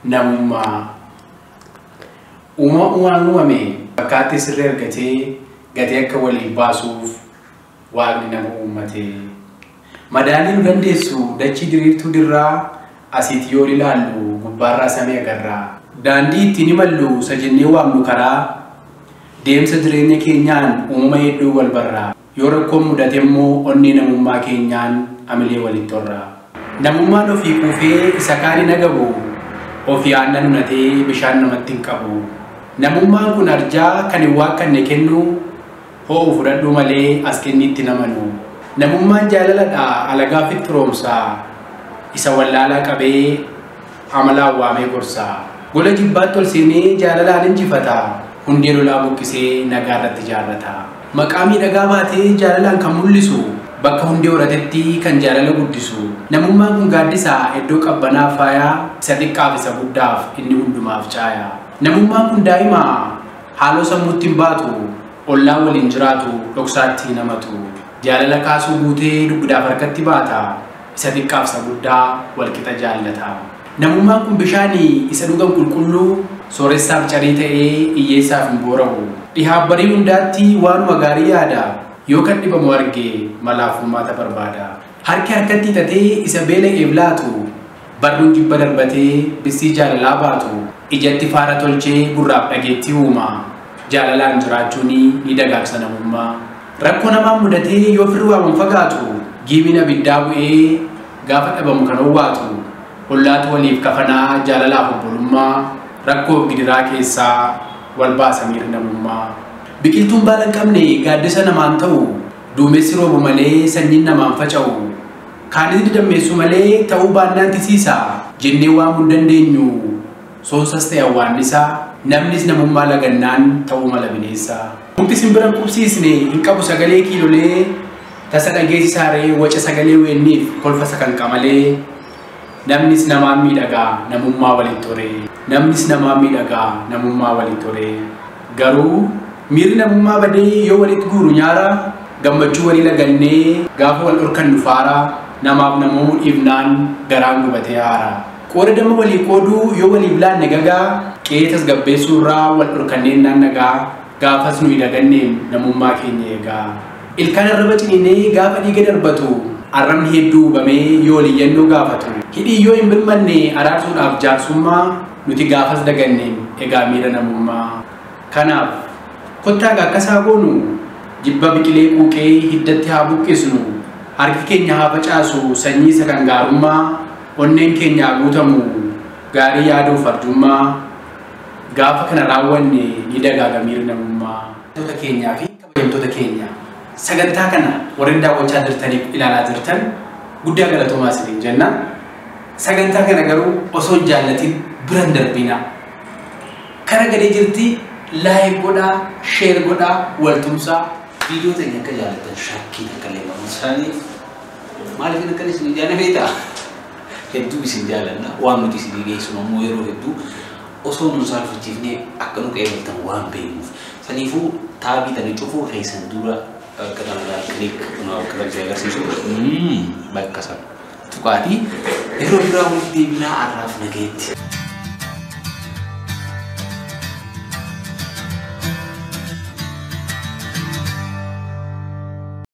namummaa uumame fakkaatti sirrii argatee gatii akka walii baasuuf waaqni nama uummate madaaliin dandeessu dachii diriirtuu dirraa asitti yoo ilaallu gubbaarraa samii agarraa daandii ittiin imallu sajennee waamnu karaa deemsa jireenya keenyaan uumama hedduu wal barraa yoo rakkoon mudate immoo onni namummaa keenyaan amilee walitti horraa namummaan ofii quufee isa kaanii nagabu ofii aannan hunatee bishaan namatti hin qabu namummaan kun arjaa kan hin waaqanne kennu ho'u fudhadhu malee as kenniitti namanu namummaan jaalaladha alagaa fittiroomsaa isa wallaalaa qabee amalaan waamee gorsaa gola jibbaatti ol seenee jaalalaan injifata hundee lolaa buqqisee nagaa irratti jaallata maqaa miidhagaa baatee jaalalaan kan mul'isu bakka hundee horatetti kan jaalala guddisu namummaan kun gaaddisaa iddoo qabbanaa faayaa isa xiqqaaf isa guddaaf inni hundumaaf caaya namummaan kun daa'ima haaloo sammuutti hin baatu ollaan waliin jiraatu dhoksaatti namatu jaalala kaasuu guutee dugdaaf harkatti baata isa xiqqaaf isa guddaa walqixa jaallata namummaan kun bishaanii isa dhugan qulqulluu sooressaaf carii ta'ee hiyyeessaaf hin boora'u dhihaaf barii hundaatti waanuma gaarii yaada yoo kan dhibamu arge malaaf furmaata barbaada harki harkatti hiixatee isa beela'eef laatu barruun jibba darbatee bissii jaalalaa baatu ijatti faara tolchee gurraaf dhageettii uuma jaalalaan jiraachuun ni dagaagsa namummaa rakkoo namaan mudatee yoo firri waaman fagaatu giimina biddaa bu'ee gaafa dhabamu kan owwaatu hollaatu waliif kafanaa jaalalaaf obbolummaa rakkoof gidiraa keessaa wal baasa miira namummaa biqiltuun baala hin qabne gaaddisa namaan ta'u duumessi roobu malee sanyiin namaan faca'u kaanis didammeessu malee ta'uu baannaan tisiisa jennee waamuu hin dandeenyu soonsas ta'e awwaannisaa namnis namummaa lagannaan ta'uu mala bineensa mukti simbira qubsiisne hin qabu sagalee kiilolee tasa dhageessisaaree waca sagalee weenniif kolfasa kan qamalee namnis namaan miidhagaa namummaa walitti horee namnis namaan miidhagaa namummaa walitti horee garuu miirri namummaa badee yoo walitti guuru nyaara gammachuu walii lagannee gaafa wal dhorkan dhufaara namaaf namoomuu dhiibnaan garaan gubatee haara qooda dama walii qooduu yoo waliif laanne gagaa qe'ee tasgabbeessuu irraa wal dhorkanneen naannagaa gaafas nuyi daganneen namummaa keenya eegaa ilkaan arraba ciniinee gaafa dhiiga darbatu arrabni hedduu hubamee yoo waliyyannoo gaafatu hidhii yoo hin birmanne araarsuudhaaf jaarsummaa nuti gaafas daganneen egaa miira namummaa kanaaf kottaa gaakkasaa goonu jibba biqilee quuqee hiddatti haa buqqisnu harki keenya haa facaasu sanyii isa kan gaarummaa onneen keenya haa guutamu gaarii yaaduuf arjummaa gaafa kana raawwanne ni dagaaga miirri namummaa toota keenyaa fi kabajamtoota keenya sagantaa kana warreen daawwachaa jirtaniif ilaalaa jirtan guddaa galatoomaa isiniin jenna sagantaa kana garuu osoo hin jaallatin biran darbina kara gadee jirti like godhaa share godhaa waltumsaa video teenya akka jaallatan shakkii akka leemamu isaanii maaliif akka isin jaallatanii hedduu isin jaallanna waan nuti isin geessinu ammoo yeroo hedduu osoo nu saalfachiifnee akka nu qeebaltan waan beeknuuf saniifuu taabii tani cufuu keessan dura akka dalgaa klik akka dalgaa agarsiisu bakka san tuqaatii yeroo biraa walitti deebinaa arraaf nageetti